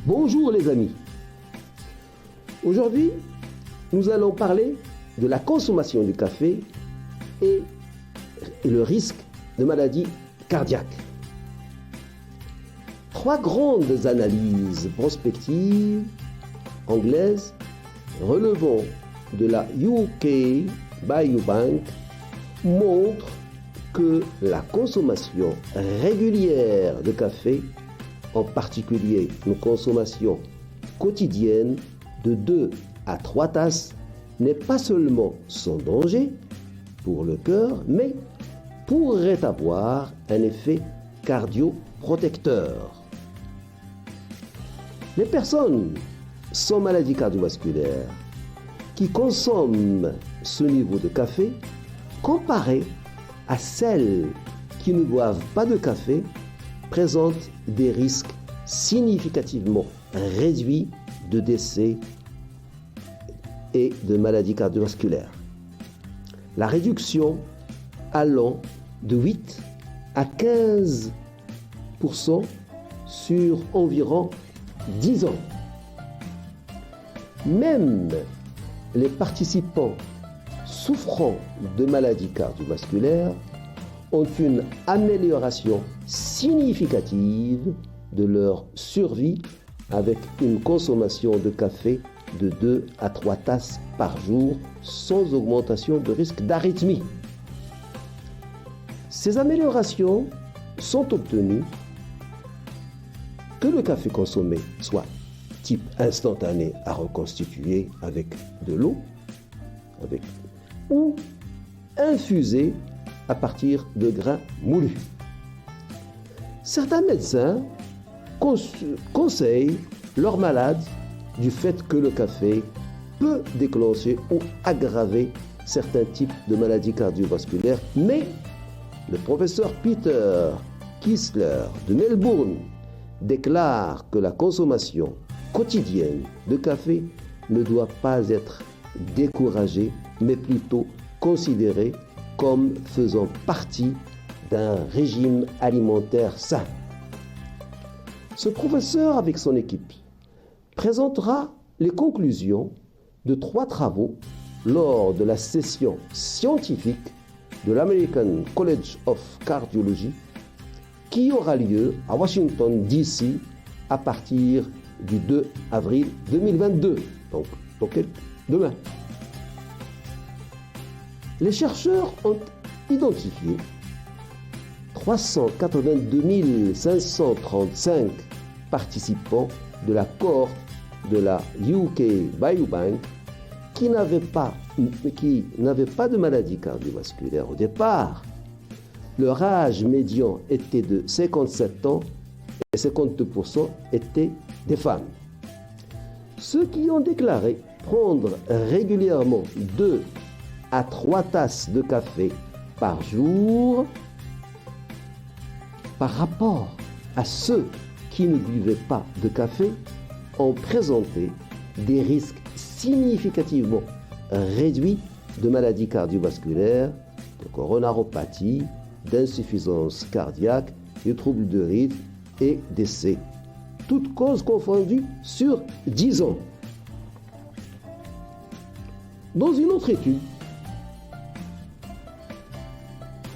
Bonjour les amis. Aujourd'hui, nous allons parler de la consommation du café et le risque de maladies cardiaques. Trois grandes analyses prospectives anglaises relevant de la UK Biobank montrent que la consommation régulière de café, en particulier une consommation quotidienne de 2 à 3 tasses, n'est pas seulement sans danger pour le cœur, mais pourrait avoir un effet cardioprotecteur. Les personnes sans maladie cardiovasculaire qui consomment ce niveau de café, comparé à celles qui ne boivent pas de café, présentent des risques significativement réduits de décès et de maladies cardiovasculaires. La réduction allant de 8 à 15% sur environ 10 ans. Même les participants souffrant de maladies cardiovasculaires ont une amélioration significative de leur survie avec une consommation de café de 2 à 3 tasses par jour sans augmentation de risque d'arythmie. Ces améliorations sont obtenues que le café consommé soit type instantané à reconstituer avec de l'eau ou infusé à partir de grains moulus. Certains médecins conseillent leurs malades du fait que le café peut déclencher ou aggraver certains types de maladies cardiovasculaires, mais le professeur Peter Kistler de Melbourne déclare que la consommation quotidienne de café ne doit pas être découragée, mais plutôt considérée comme faisant partie d'un régime alimentaire sain. Ce professeur, avec son équipe, présentera les conclusions de 3 travaux lors de la session scientifique de l'American College of Cardiology qui aura lieu à Washington, D.C. à partir du 2 avril 2022, donc demain. Les chercheurs ont identifié 382 535 participants de la cohorte de la UK Biobank qui n'avaient pas de maladie cardiovasculaire au départ. Leur âge médian était de 57 ans et 52% étaient des femmes. Ceux qui ont déclaré prendre régulièrement 2 à 3 tasses de café par jour par rapport à ceux qui ne buvaient pas de café ont présenté des risques significativement réduits de maladies cardiovasculaires, de coronaropathie, d'insuffisance cardiaque, de troubles de rythme et décès. Toutes causes confondues sur 10 ans. Dans une autre étude,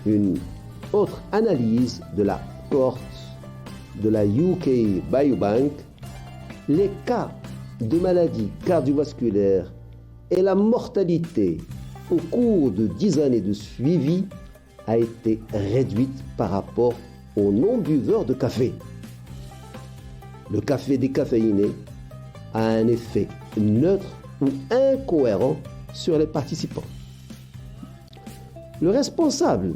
une autre analyse de la cohorte de la UK Biobank, les cas de maladies cardiovasculaires et la mortalité au cours de 10 années de suivi a été réduite par rapport aux non-buveurs de café. Le café décaféiné a un effet neutre ou incohérent sur les participants. Le responsable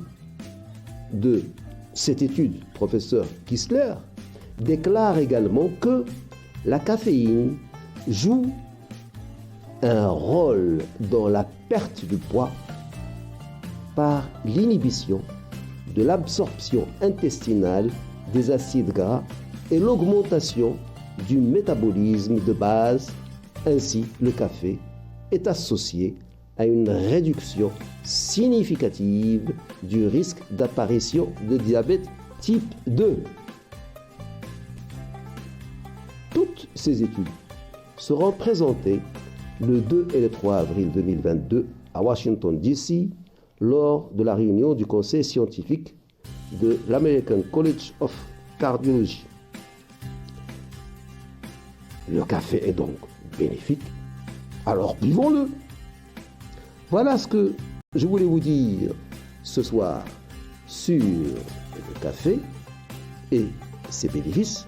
de cette étude, professeur Kistler, déclare également que la caféine joue un rôle dans la perte de poids par l'inhibition de l'absorption intestinale des acides gras et l'augmentation du métabolisme de base. Ainsi, le café est associé à une réduction significative du risque d'apparition de diabète type 2. Toutes ces études seront présentées le 2 et le 3 avril 2022 à Washington, D.C., lors de la réunion du conseil scientifique de l'American College of Cardiology. Le café est donc bénéfique, alors buvons-le. Voilà ce que je voulais vous dire ce soir sur le café et ses bénéfices.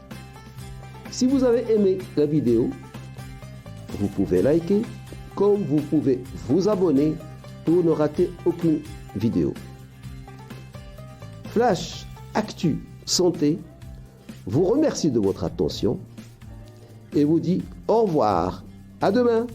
Si vous avez aimé la vidéo, vous pouvez liker, comme vous pouvez vous abonner pour ne rater aucune vidéo. Flash Actu Santé vous remercie de votre attention et vous dit au revoir. À demain.